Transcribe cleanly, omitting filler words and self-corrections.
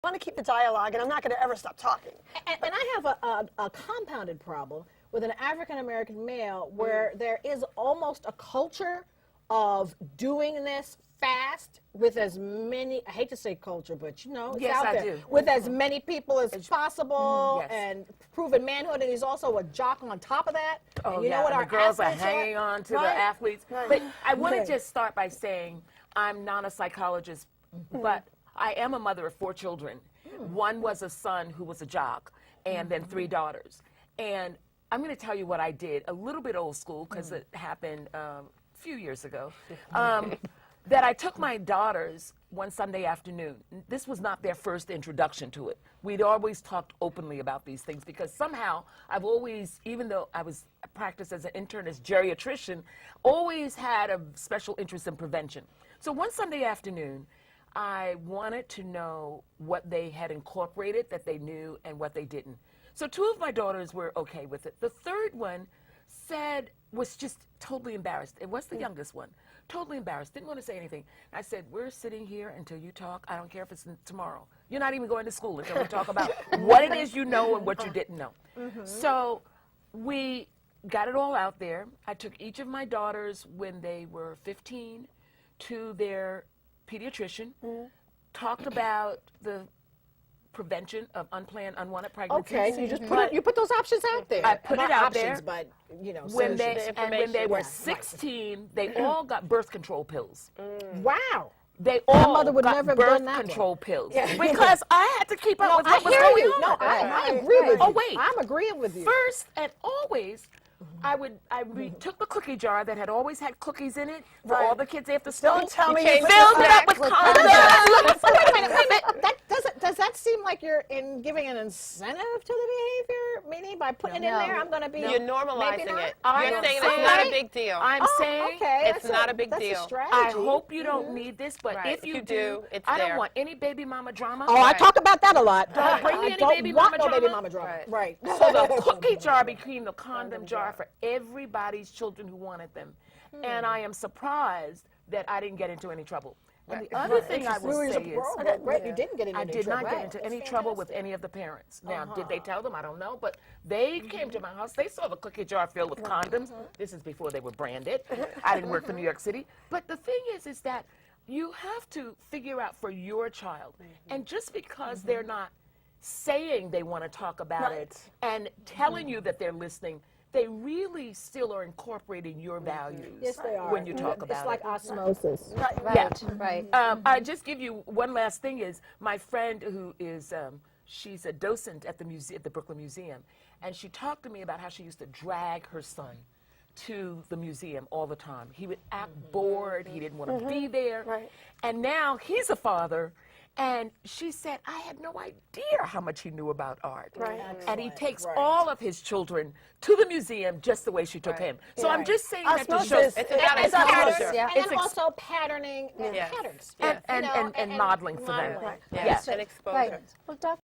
want to keep the dialogue, and I'm not going to ever stop talking. And I have a compounded problem with an African-American male where there is almost a culture of doing this fast with as many, I hate to say culture, but you know, it's Yes, out I there. do. With as many people as possible yes. and proven manhood, and he's also a jock on top of that. Oh, and you yeah, know what and our the girls are athletes hanging on to Right? the athletes. Right. But I want Right. to just start by saying I'm not a psychologist, but I am a mother of 4 children. One was a son who was a jock, and then 3 daughters. And I'm going to tell you what I did, a little bit old school, because it happened a few years ago, that I took my daughters one Sunday afternoon. This was not their first introduction to it. We'd always talked openly about these things because somehow I've always, even though I practiced as an internist geriatrician, always had a special interest in prevention. So one Sunday afternoon, I wanted to know what they had incorporated that they knew and what they didn't. So 2 of my daughters were okay with it. The third one was just totally embarrassed. It was the youngest one. Totally embarrassed. Didn't want to say anything. I said, we're sitting here until you talk. I don't care if it's tomorrow. You're not even going to school until we talk about what it is you know and what you didn't know. So we got it all out there. I took each of my daughters when they were 15 to their pediatrician, talked about the prevention of unplanned, unwanted pregnancies. Okay, so you just put those options out there. I put Not it out options, there. but you know, When solutions. when they were Yeah, 16, they all got birth control pills. Wow. They all mother would got never have birth done that control pills because I had to keep up with I what was hear going you. on. No, I agree with you. Oh, wait. I'm agreeing with you. First and always, we took the cookie jar that had always had cookies in it for all the kids after school. Don't tell me Filled you it up with condoms. Wait a minute. Does that seem like you're giving an incentive to the behavior? Meaning by putting it in there, I'm going to be. You're normalizing maybe not? it. I'm You're saying saying- it's not a big deal. I'm saying Okay, It's not a big that's deal. A strategy. I hope you don't need this, but Right. if you If you do, it's I don't there. want any baby mama drama. Oh, I talk about that a lot. Don't bring me I any don't baby want mama no baby drama. mama drama. Right. Right. So the cookie jar became the condom jar for everybody's children who wanted them. And I am surprised that I didn't get into any trouble. And the other thing I will say is, Great, you didn't get into I any did trouble. not get into any trouble with any of the parents. Now, did they tell them? I don't know. But they came to my house. They saw the cookie jar filled with condoms. This is before they were branded. I didn't work for New York City. But the thing is that you have to figure out for your child. And just because they're not saying they want to talk about it and telling you that they're listening, they really still are incorporating your values Yes, they are. when you talk It's about like it. osmosis. Yeah. Right. I just give you one last thing is my friend who is, she's a docent at the museum, at the Brooklyn Museum, and she talked to me about how she used to drag her son to the museum all the time. He would act bored, he didn't want to be there, and now he's a father. And she said, I had no idea how much he knew about art. Right. And he takes all of his children to the museum just the way she took him. So I'm just saying that to show Osmosis. It's about It's exposure. Yeah. And then also patterning Yes. patterns. and modeling for them. Modeling. Yes, Yes. and exposure. Right. Well, Dr.